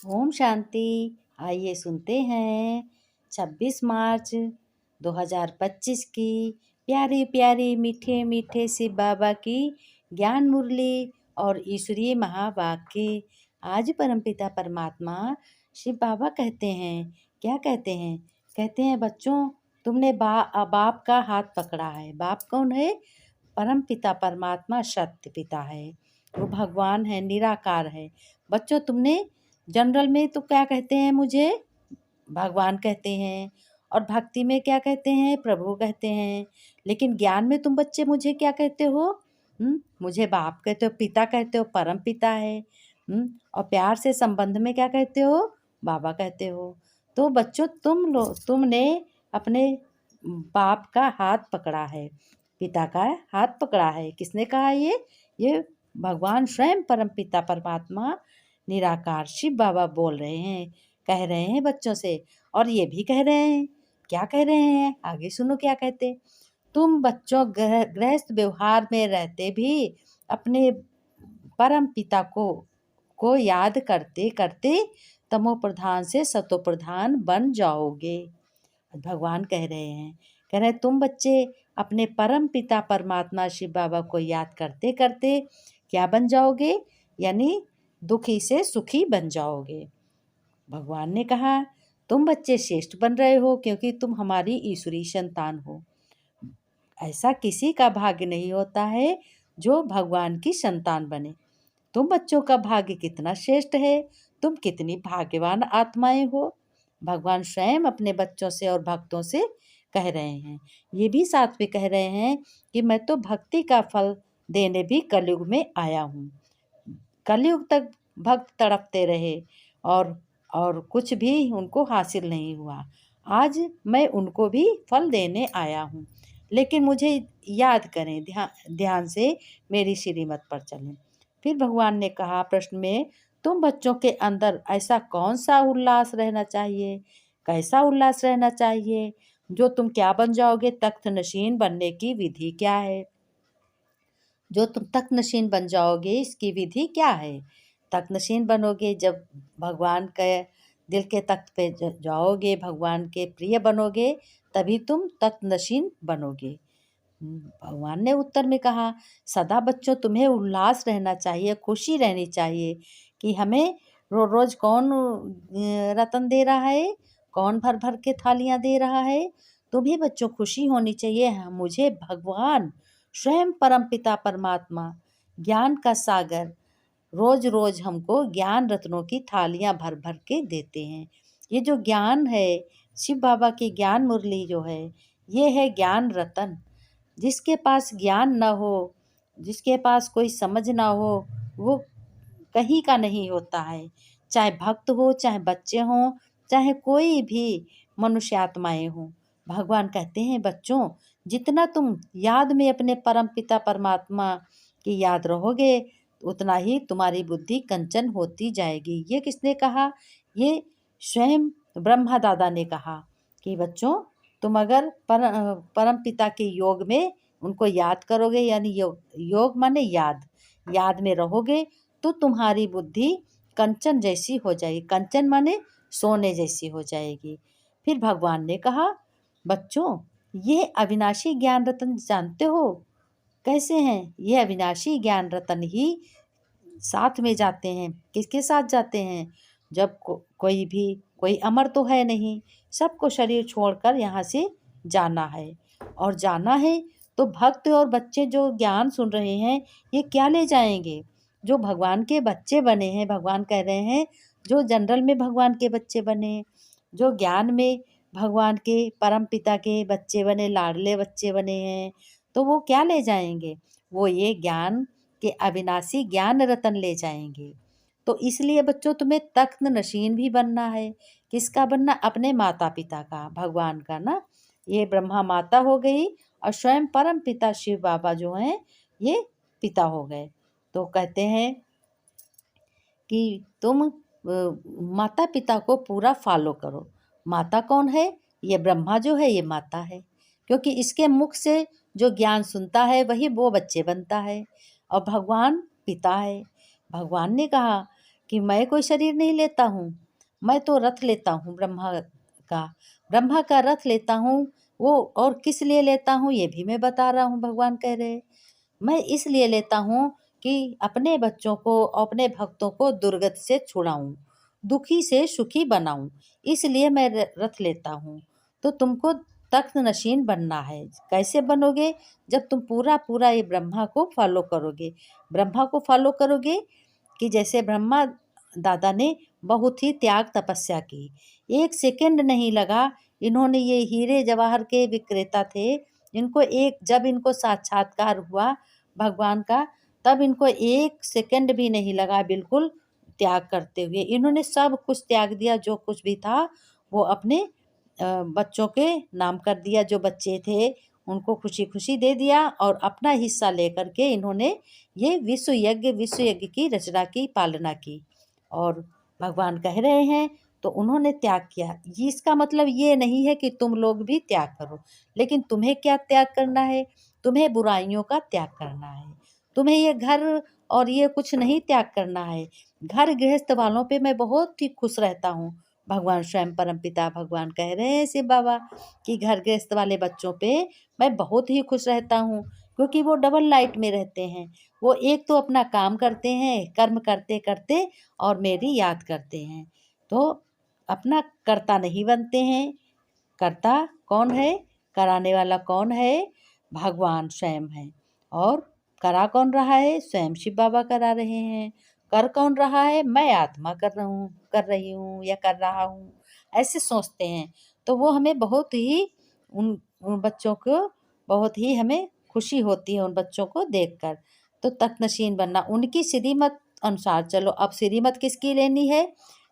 ओम शांति। आइए सुनते हैं 26 मार्च 2025 की प्यारी प्यारी मीठे मीठे शिव बाबा की ज्ञान मुरली और ईश्वरीय महावाक्य। आज परमपिता परमात्मा शिव बाबा कहते हैं, क्या कहते हैं? कहते हैं बच्चों, तुमने बाप का हाथ पकड़ा है। बाप कौन है? परमपिता परमात्मा सत्य पिता है, वो भगवान है, निराकार है। बच्चों, तुमने जनरल में तो क्या कहते हैं? मुझे भगवान कहते हैं, और भक्ति में क्या कहते हैं? प्रभु कहते हैं। लेकिन ज्ञान में तुम बच्चे मुझे क्या कहते हो? मुझे बाप कहते हो, पिता कहते हो, परम पिता है। और प्यार से संबंध में क्या कहते हो? बाबा कहते हो। तो बच्चों, तुमने अपने बाप का हाथ पकड़ा है, पिता का हाथ पकड़ा है। किसने कहा ये भगवान स्वयं परम पिता परमात्मा निराकार शिव बाबा बोल रहे हैं, कह रहे हैं बच्चों से। और ये भी कह रहे हैं, क्या कह रहे हैं? आगे सुनो क्या कहते। तुम बच्चों गृहस्थ व्यवहार में रहते भी अपने परम पिता को याद करते करते तमो प्रधान से सतो प्रधान बन जाओगे। भगवान कह रहे हैं तुम बच्चे अपने परम पिता परमात्मा शिव बाबा को याद करते करते क्या बन जाओगे? यानी दुखी से सुखी बन जाओगे। भगवान ने कहा तुम बच्चे श्रेष्ठ बन रहे हो क्योंकि तुम हमारी ईश्वरी संतान हो। ऐसा किसी का भाग्य नहीं होता है जो भगवान की संतान बने। तुम बच्चों का भाग्य कितना श्रेष्ठ है, तुम कितनी भाग्यवान आत्माएं हो। भगवान स्वयं अपने बच्चों से और भक्तों से कह रहे हैं। ये भी साथ में कह रहे हैं कि मैं तो भक्ति का फल देने भी कलयुग में आया हूँ। कलयुग तक भक्त तड़पते रहे और कुछ भी उनको हासिल नहीं हुआ। आज मैं उनको भी फल देने आया हूँ, लेकिन मुझे याद करें, ध्यान से मेरी श्रीमत पर चलें। फिर भगवान ने कहा प्रश्न में, तुम बच्चों के अंदर ऐसा कौन सा उल्लास रहना चाहिए, कैसा उल्लास रहना चाहिए जो तुम क्या बन जाओगे? तख्त नशीन बनने की विधि क्या है? जो तुम तख्त नशीन बन जाओगे इसकी विधि क्या है? तख्त नशीन बनोगे जब भगवान के दिल के तख्त पे जाओगे, भगवान के प्रिय बनोगे, तभी तुम तख्त नशीन बनोगे। भगवान ने उत्तर में कहा, सदा बच्चों तुम्हें उल्लास रहना चाहिए, खुशी रहनी चाहिए कि हमें रोज कौन रतन दे रहा है, कौन भर भर के थालियां दे रहा है। तुम्हें बच्चों खुशी होनी चाहिए। मुझे भगवान स्वयं परम पिता परमात्मा ज्ञान का सागर रोज रोज हमको ज्ञान रत्नों की थालियां भर भर के देते हैं। ये जो ज्ञान है, शिव बाबा की ज्ञान मुरली जो है, ये है ज्ञान रतन। जिसके पास ज्ञान न हो, जिसके पास कोई समझ ना हो, वो कहीं का नहीं होता है। चाहे भक्त हो, चाहे बच्चे हों, चाहे कोई भी मनुष्य आत्माएं हों। भगवान कहते हैं बच्चों, जितना तुम याद में अपने परम पिता परमात्मा की याद रहोगे, उतना ही तुम्हारी बुद्धि कंचन होती जाएगी। ये किसने कहा? ये स्वयं ब्रह्मा दादा ने कहा कि बच्चों, तुम अगर परम पिता के योग में उनको याद करोगे, यानी योग माने याद में रहोगे, तो तुम्हारी बुद्धि कंचन जैसी हो जाएगी। कंचन माने सोने जैसी हो जाएगी। फिर भगवान ने कहा बच्चों, ये अविनाशी ज्ञान रतन जानते हो कैसे हैं? ये अविनाशी ज्ञान रतन ही साथ में जाते हैं। किसके साथ जाते हैं? जब कोई अमर तो है नहीं, सबको शरीर छोड़कर यहाँ से जाना है। और जाना है तो भक्त और बच्चे जो ज्ञान सुन रहे हैं, ये क्या ले जाएंगे? जो भगवान के बच्चे बने हैं, भगवान कह रहे हैं, जो जनरल में भगवान के बच्चे बने, जो ज्ञान में भगवान के परम पिता के बच्चे बने, लाडले बच्चे बने हैं, तो वो क्या ले जाएंगे? वो ये ज्ञान के अविनाशी ज्ञान रतन ले जाएंगे। तो इसलिए बच्चों, तुम्हें तख्त नशीन भी बनना है। किसका बनना? अपने माता पिता का, भगवान का ना। ये ब्रह्मा माता हो गई और स्वयं परम पिता शिव बाबा जो हैं, ये पिता हो गए। तो कहते हैं कि तुम माता पिता को पूरा फॉलो करो। माता कौन है? ये ब्रह्मा जो है, ये माता है, क्योंकि इसके मुख से जो ज्ञान सुनता है वही वो बच्चे बनता है। और भगवान पिता है। भगवान ने कहा कि मैं कोई शरीर नहीं लेता हूँ, मैं तो रथ लेता हूँ ब्रह्मा का रथ लेता हूँ। वो और किस लिए लेता हूँ ये भी मैं बता रहा हूँ। भगवान कह रहे मैं इसलिए लेता हूँ कि अपने बच्चों को, अपने भक्तों को दुर्गत से छुड़ाऊं, दुखी से सुखी बनाऊं, इसलिए मैं रथ लेता हूँ। तो तुमको तख्त नशीन बनना है। कैसे बनोगे? जब तुम पूरा पूरा ये ब्रह्मा को फॉलो करोगे। ब्रह्मा को फॉलो करोगे कि जैसे ब्रह्मा दादा ने बहुत ही त्याग तपस्या की, 1 सेकंड नहीं लगा। इन्होंने, ये हीरे जवाहर के विक्रेता थे, जब इनको साक्षात्कार हुआ भगवान का, तब इनको 1 सेकंड भी नहीं लगा बिल्कुल त्याग करते हुए। इन्होंने सब कुछ त्याग दिया, जो कुछ भी था वो अपने बच्चों के नाम कर दिया। जो बच्चे थे उनको खुशी खुशी दे दिया और अपना हिस्सा लेकर के इन्होंने ये विश्व यज्ञ की रचना की, पालना की। और भगवान कह रहे हैं तो उन्होंने त्याग किया। इसका मतलब ये नहीं है कि तुम लोग भी त्याग करो, लेकिन तुम्हें क्या त्याग करना है? तुम्हें बुराइयों का त्याग करना है। तुम्हें ये घर और ये कुछ नहीं त्याग करना है। घर गृहस्थ वालों पे मैं बहुत ही खुश रहता हूँ। भगवान स्वयं परमपिता भगवान कह रहे हैं शिव बाबा कि घर गृहस्थ वाले बच्चों पे मैं बहुत ही खुश रहता हूँ, क्योंकि वो डबल लाइट में रहते हैं। वो एक तो अपना काम करते हैं, कर्म करते करते, और मेरी याद करते हैं। तो अपना कर्ता नहीं बनते हैं। कर्ता कौन है? कराने वाला कौन है? भगवान स्वयं है। और करा कौन रहा है? स्वयं शिव बाबा करा रहे हैं। कर कौन रहा है? मैं आत्मा कर रही हूँ या कर रहा हूँ, ऐसे सोचते हैं। तो वो हमें बहुत ही उन बच्चों को बहुत ही हमें खुशी होती है उन बच्चों को देखकर। तो तख्तनशीन बनना, उनकी श्रीमत अनुसार चलो। अब श्रीमत किसकी लेनी है?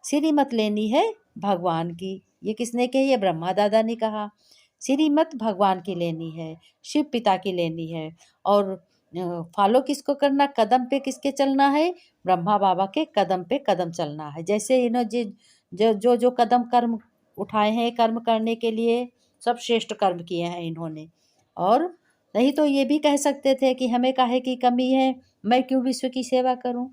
श्रीमत लेनी है भगवान की। ये किसने कही? ये ब्रह्मा दादा ने कहा। श्रीमत भगवान की लेनी है, शिव पिता की लेनी है। और फॉलो किसको करना? कदम पे किसके चलना है? ब्रह्मा बाबा के कदम पे कदम चलना है। जैसे इन्होंने जो कदम कर्म उठाए हैं कर्म करने के लिए, सब श्रेष्ठ कर्म किए हैं इन्होंने। और नहीं तो ये भी कह सकते थे कि हमें काहे की कमी है, मैं क्यों विश्व की सेवा करूं।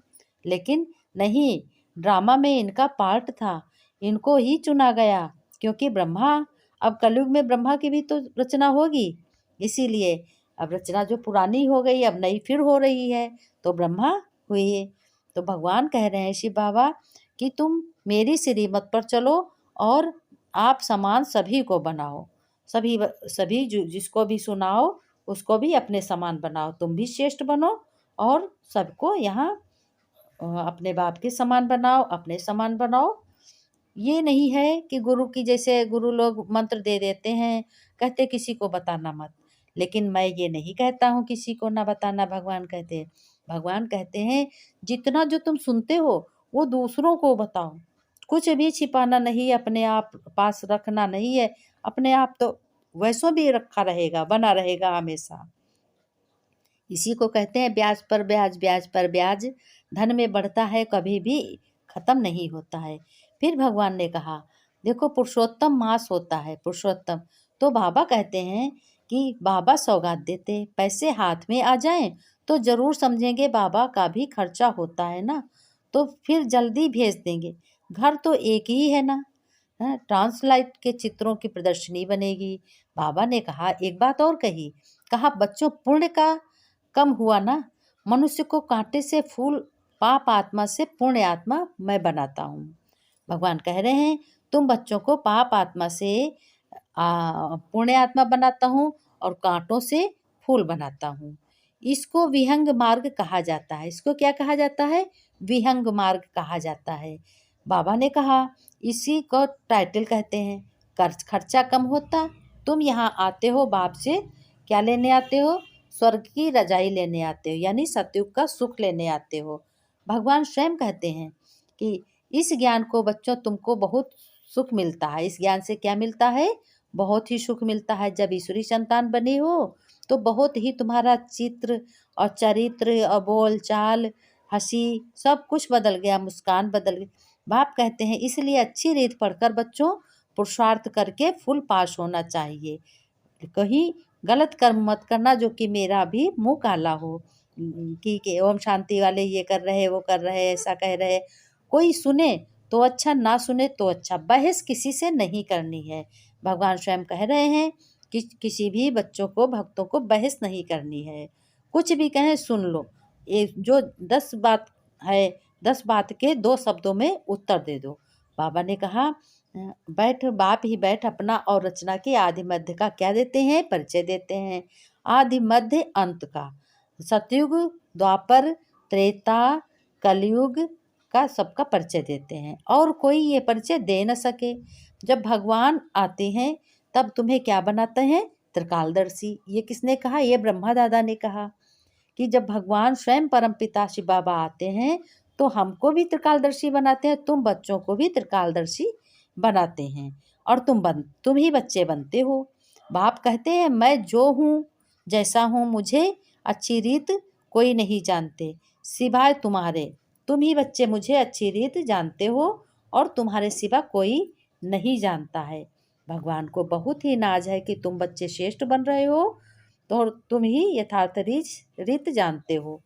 लेकिन नहीं, ड्रामा में इनका पार्ट था, इनको ही चुना गया। क्योंकि ब्रह्मा, अब कलयुग में ब्रह्मा की भी तो रचना होगी, इसीलिए अब रचना जो पुरानी हो गई अब नई फिर हो रही है, तो ब्रह्मा हुई है। तो भगवान कह रहे हैं शिव बाबा कि तुम मेरी श्रीमत पर चलो और आप समान सभी को बनाओ। सभी जिसको भी सुनाओ उसको भी अपने समान बनाओ। तुम भी श्रेष्ठ बनो और सबको यहाँ अपने बाप के समान बनाओ, अपने समान बनाओ। ये नहीं है कि गुरु की, जैसे गुरु लोग मंत्र दे देते हैं, कहते किसी को बताना मत। लेकिन मैं ये नहीं कहता हूँ किसी को ना बताना। भगवान कहते हैं जितना जो तुम सुनते हो वो दूसरों को बताओ। कुछ भी छिपाना नहीं, अपने आप पास रखना नहीं है। अपने आप तो वैसो भी रखा रहेगा, बना रहेगा हमेशा। इसी को कहते हैं ब्याज पर ब्याज, ब्याज पर ब्याज, धन में बढ़ता है कभी भी खत्म नहीं होता है। फिर भगवान ने कहा देखो पुरुषोत्तम मास होता है, पुरुषोत्तम। तो बाबा कहते हैं कि बाबा सौगात देते, पैसे हाथ में आ जाएं तो जरूर समझेंगे बाबा का भी खर्चा होता है ना, तो फिर जल्दी भेज देंगे। घर तो एक ही है ना। ट्रांसलाइट के चित्रों की प्रदर्शनी बनेगी। बाबा ने कहा एक बात और कही, कहा बच्चों पुण्य का कम हुआ ना। मनुष्य को कांटे से फूल, पाप आत्मा से पुण्य आत्मा मैं बनाता हूँ। भगवान कह रहे हैं तुम बच्चों को पाप आत्मा से पुण्य आत्मा बनाता हूँ और कांटों से फूल बनाता हूँ। इसको विहंग मार्ग कहा जाता है। इसको क्या कहा जाता है? विहंग मार्ग कहा जाता है। बाबा ने कहा इसी को टाइटल कहते हैं। खर्चा कम होता, तुम यहाँ आते हो बाप से क्या लेने आते हो? स्वर्ग की रजाई लेने आते हो, यानी सतयुग का सुख लेने आते हो। भगवान स्वयं कहते हैं कि इस ज्ञान को बच्चों तुमको बहुत सुख मिलता है। इस ज्ञान से क्या मिलता है? बहुत ही सुख मिलता है। जब ईश्वरी संतान बने हो तो बहुत ही तुम्हारा चित्र और चरित्र और बोल चाल, हंसी, सब कुछ बदल गया, मुस्कान बदल गई। बाप कहते हैं इसलिए अच्छी रीत पढ़कर बच्चों पुरुषार्थ करके फुल पास होना चाहिए। कहीं गलत कर्म मत करना जो कि मेरा भी मुंह काला हो कि ओम शांति वाले ये कर रहे वो कर रहे ऐसा कह रहे। कोई सुने तो अच्छा, ना सुने तो अच्छा, बहस किसी से नहीं करनी है। भगवान स्वयं कह रहे हैं कि किसी भी बच्चों को, भक्तों को बहस नहीं करनी है। कुछ भी कहें सुन लो। ये जो 10 बात है, 10 बात के 2 शब्दों में उत्तर दे दो। बाबा ने कहा बैठ बाप ही बैठ अपना और रचना के आदि मध्य का क्या देते हैं, परिचय देते हैं। आदि मध्य अंत का, सतयुग, द्वापर, त्रेता, कलयुग का सबका परिचय देते हैं, और कोई ये परिचय दे न सके। जब भगवान आते हैं तब तुम्हें क्या बनाते हैं, त्रिकालदर्शी। ये किसने कहा, ये ब्रह्मा दादा ने कहा कि जब भगवान स्वयं परमपिता शिव बाबा आते हैं तो हमको भी त्रिकालदर्शी बनाते हैं, तुम बच्चों को भी त्रिकालदर्शी बनाते हैं, और तुम ही बच्चे बनते हो। बाप कहते हैं मैं जो हूँ, जैसा हूँ, मुझे अच्छी रीत कोई नहीं जानते सिवाय तुम्हारे। तुम ही बच्चे मुझे अच्छी रीत जानते हो, और तुम्हारे सिवा कोई नहीं जानता है। भगवान को बहुत ही नाज है कि तुम बच्चे श्रेष्ठ बन रहे हो, तो तुम ही यथार्थ रीत जानते हो।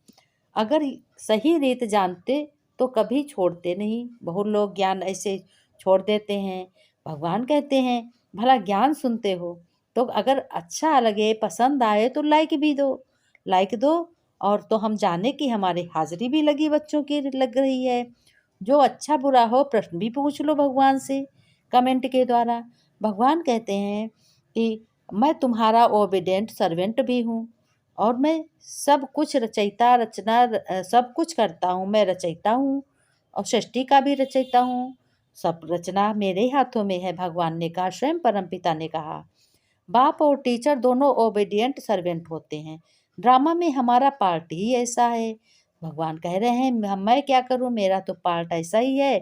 अगर सही रीत जानते तो कभी छोड़ते नहीं। बहुत लोग ज्ञान ऐसे छोड़ देते हैं। भगवान कहते हैं भला ज्ञान सुनते हो तो अगर अच्छा लगे, पसंद आए तो लाइक भी दो, लाइक दो, और तो हम जाने कि हमारी हाजिरी भी लगी, बच्चों की लग रही है। जो अच्छा बुरा हो प्रश्न भी पूछ लो भगवान से कमेंट के द्वारा। भगवान कहते हैं कि मैं तुम्हारा ओबीडिएंट सर्वेंट भी हूँ, और मैं सब कुछ रचयिता, रचना, सब कुछ करता हूँ। मैं रचयिता हूँ और सृष्टि का भी रचयिता हूँ। सब रचना मेरे हाथों में है, भगवान ने कहा, स्वयं परमपिता ने कहा। बाप और टीचर दोनों ओबीडिएंट सर्वेंट होते हैं। ड्रामा में हमारा पार्ट ही ऐसा है। भगवान कह रहे हैं मैं क्या करूं, मेरा तो पार्ट ऐसा ही है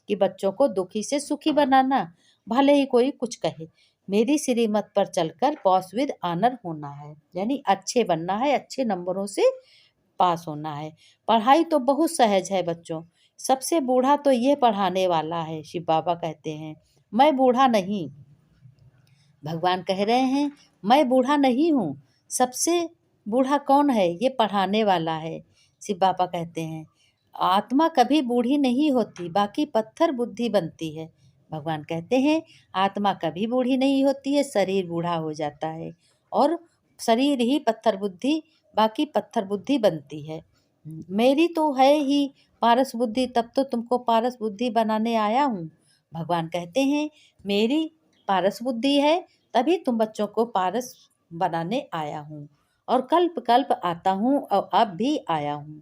कि बच्चों को दुखी से सुखी बनाना, भले ही कोई कुछ कहे। मेरी श्रीमत पर चलकर पास विद ऑनर होना है, यानी अच्छे बनना है, अच्छे नंबरों से पास होना है। पढ़ाई तो बहुत सहज है बच्चों, सबसे बूढ़ा तो ये पढ़ाने वाला है। शिव बाबा कहते हैं मैं बूढ़ा नहीं। भगवान कह रहे हैं मैं बूढ़ा नहीं हूँ, सबसे बूढ़ा कौन है, ये पढ़ाने वाला है। शिव बाबा कहते हैं आत्मा कभी बूढ़ी नहीं होती, बाकी पत्थर बुद्धि बनती है। भगवान कहते हैं आत्मा कभी बूढ़ी नहीं होती है, शरीर बूढ़ा हो जाता है, और शरीर ही पत्थर बुद्धि, बाकी पत्थर बुद्धि बनती है। मेरी तो है ही पारस बुद्धि, तब तो तुमको पारस बुद्धि बनाने आया हूँ। भगवान कहते हैं मेरी पारस बुद्धि है, तभी तुम बच्चों को पारस बनाने आया हूँ, और कल्प कल्प आता हूँ और अब भी आया हूँ।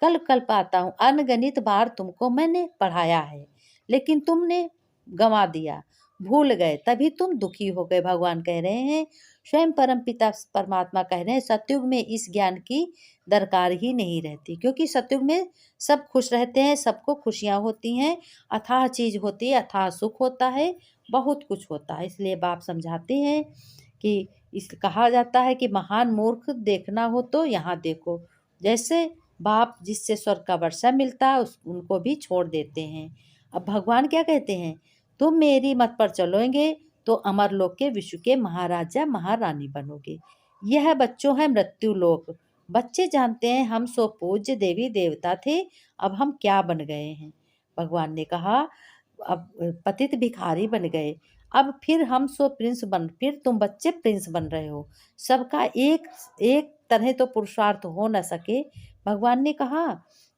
कल्प कल्प आता हूँ, अनगणित बार तुमको मैंने पढ़ाया है, लेकिन तुमने गंवा दिया, भूल गए, तभी तुम दुखी हो गए। भगवान कह रहे हैं, स्वयं परम पिता परमात्मा कह रहे हैं सतयुग में इस ज्ञान की दरकार ही नहीं रहती, क्योंकि सतयुग में सब खुश रहते हैं, सबको खुशियाँ होती हैं, अथाह चीज होती है, अथाह सुख होता है, बहुत कुछ होता है। इसलिए बाप समझाते हैं कि इस कहा जाता है कि महान मूर्ख देखना हो तो यहाँ देखो। जैसे बाप जिससे स्वर्ग का वर्षा मिलता है उनको भी छोड़ देते हैं। अब भगवान क्या कहते हैं, तुम मेरी मत पर चलोगे तो अमर लोक के विश्व के महाराजा महारानी बनोगे। यह बच्चों है मृत्यु लोक। बच्चे जानते हैं हम सो पूज्य देवी देवता थे, अब हम क्या बन गए हैं। भगवान ने कहा अब पतित भिखारी बन गए, अब फिर हम सो प्रिंस बन, फिर तुम बच्चे प्रिंस बन रहे हो। सबका एक एक तरह तो पुरुषार्थ हो न सके। भगवान ने कहा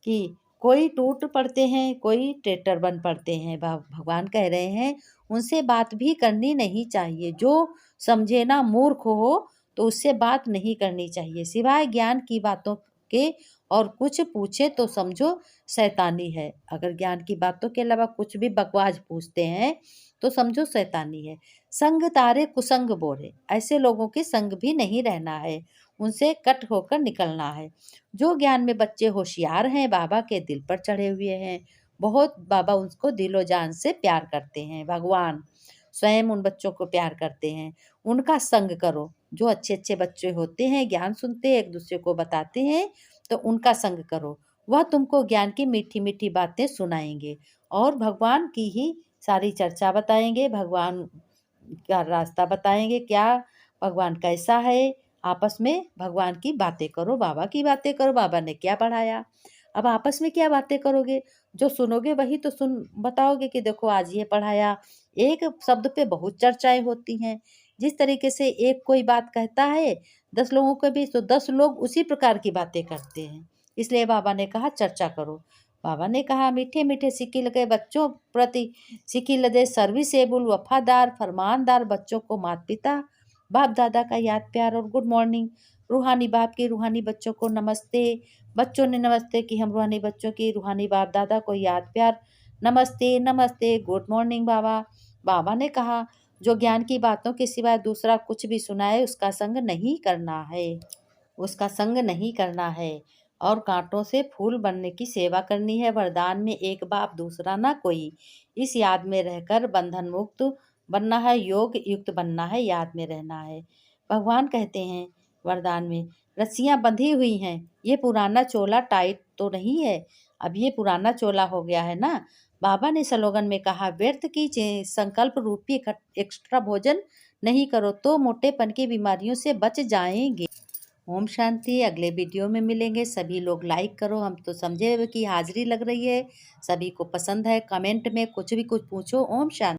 कि कोई टूट पड़ते हैं, कोई ट्रेटर बन पड़ते हैं। भगवान कह रहे हैं उनसे बात भी करनी नहीं चाहिए। जो समझे ना मूर्ख हो तो उससे बात नहीं करनी चाहिए, सिवाय ज्ञान की बातों के, और कुछ पूछे तो समझो शैतानी है। अगर ज्ञान की बातों के अलावा कुछ भी बकवास पूछते हैं तो समझो शैतानी है। संग तारे कुसंग बोरे, ऐसे लोगों के संग भी नहीं रहना है, उनसे कट होकर निकलना है। जो ज्ञान में बच्चे होशियार हैं, बाबा के दिल पर चढ़े हुए हैं, बहुत बाबा उनको दिलो जान से प्यार करते हैं। भगवान स्वयं उन बच्चों को प्यार करते हैं। उनका संग करो। जो अच्छे अच्छे बच्चे होते हैं, ज्ञान सुनते हैं, एक दूसरे को बताते हैं, तो उनका संग करो। वह तुमको ज्ञान की मीठी मीठी बातें सुनाएंगे, और भगवान की ही सारी चर्चा बताएंगे, भगवान का रास्ता बताएंगे, क्या भगवान कैसा है। आपस में भगवान की बातें करो, बाबा की बातें करो, बाबा ने क्या पढ़ाया। अब आपस में क्या बातें करोगे? जो सुनोगे वही तो सुन बताओगे कि देखो आज ये पढ़ाया। एक शब्द पे बहुत चर्चाएँ होती हैं। जिस तरीके से एक कोई बात कहता है 10 लोगों के बीच तो 10 लोग उसी प्रकार की बातें करते हैं। इसलिए बाबा ने कहा चर्चा करो। बाबा ने कहा मीठे मीठे सिक्के लगे बच्चों प्रति सिक्की लदे सर्विसेबल वफादार फरमानदार बच्चों को माता पिता बाप दादा का याद प्यार और गुड मॉर्निंग। रूहानी बाप की रूहानी बच्चों को नमस्ते। बच्चों ने नमस्ते की हम रूहानी बच्चों की रूहानी बाप दादा को याद प्यार नमस्ते नमस्ते गुड मॉर्निंग बाबा। बाबा ने कहा जो ज्ञान की बातों के सिवाय दूसरा कुछ भी सुनाए उसका संग नहीं करना है। उसका संग नहीं करना है और कांटों से फूल बनने की सेवा करनी है। वरदान में एक बाप दूसरा ना कोई। इस याद में रहकर बंधन मुक्त बनना है योग युक्त बनना है याद में रहना है। भगवान कहते हैं वरदान में रस्सियां बंधी हुई हैं ये पुराना चोला टाइट तो नहीं है। अब ये पुराना चोला हो गया है ना। बाबा ने स्लोगन में कहा व्यर्थ की संकल्प रूपी एक्स्ट्रा भोजन नहीं करो तो मोटेपन की बीमारियों से बच जाएंगे। ओम शांति। अगले वीडियो में मिलेंगे। सभी लोग लाइक करो। हम तो समझे कि हाजिरी लग रही है सभी को पसंद है। कमेंट में कुछ भी कुछ पूछो। ओम शांति।